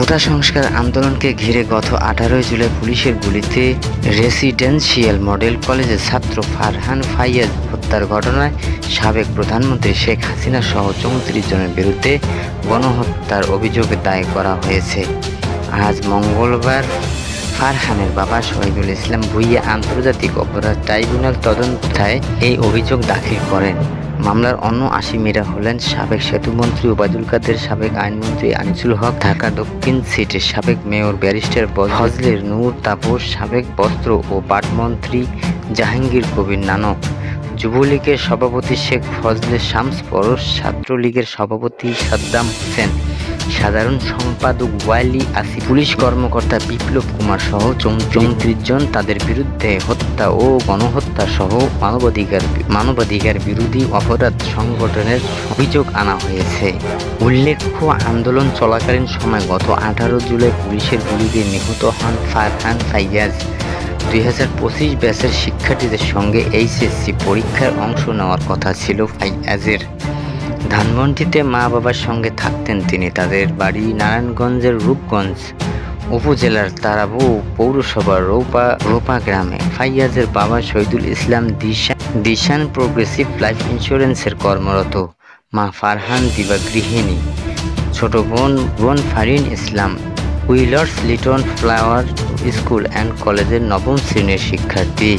কোটা সংস্কার আন্দোলনকে ঘিরে গত 18 জুলাই পুলিশের গুলিতে রেসিডেন্সিয়াল মডেল কলেজের ছাত্র ফারহান ফাইয়াজ হত্যার ঘটনায় সাবেক প্রধানমন্ত্রী শেখ হাসিনা সহ 34 জনের বিরুদ্ধে গণহত্যার অভিযোগ দায়ের করা হয়েছে। আজ মঙ্গলবার ফারহানের বাবা শহীদুল ইসলাম ভূঁইয়া আন্তর্জাতিক অপরাধ ট্রাইব্যুনাল তদন্তায় এই অভিযোগ দাখিল করেন। মামলার অন্য আসামিরা হলেন সাবেক সেতুমন্ত্রী ওবায়দুল কাদের, সাবেক আইনমন্ত্রী আনিসুল হক, ঢাকা দক্ষিণ সিটির সাবেক মেয়র ব্যারিস্টার ফজলের নূর তাপস, সাবেক বস্ত্র ও পাটমন্ত্রী জাহাঙ্গীর কবির নানক, যুবলীগের সভাপতি শেখ ফজলে শামস পরশ, ছাত্রলীগের সভাপতি সাদ্দাম হোসেন, সাধারণ সম্পাদক ওয়ালি আসিফ, পুলিশ কর্মকর্তা বিপ্লব কুমার সহ 34 জন। তাদের বিরুদ্ধে হত্যা ও গণহত্যা সহ মানবাধিকার বিরোধী অপরাধ সংগঠনের অভিযোগ আনা হয়েছে। উল্লেখ্য, আন্দোলন চলাকালীন সময় গত 18 জুলাই পুলিশের গুলিতে নিহত হন ফারহান ফাইয়াজ। 2025 ব্যাচের শিক্ষার্থীদের সঙ্গে এইচএসসি পরীক্ষার অংশ নেওয়ার কথা ছিল ফাইয়াজের। ধানমন্ডিতে মা বাবার সঙ্গে থাকতেন তিনি। তাদের বাড়ি নারায়ণগঞ্জের রূপগঞ্জ উপজেলার তারাবো পৌরসভার রোপা গ্রামে। ফাইয়াজের বাবা শহীদুল ইসলাম দিশান প্রোগ্রেসিভ লাইফ ইন্স্যুরেন্সের কর্মরত। মা ফারহান দিবা গৃহিণী। ছোট বোন ফারিন ইসলাম উইলার্স লিটন ফ্লাওয়ার স্কুল অ্যান্ড কলেজের 9ম শ্রেণীর শিক্ষার্থী।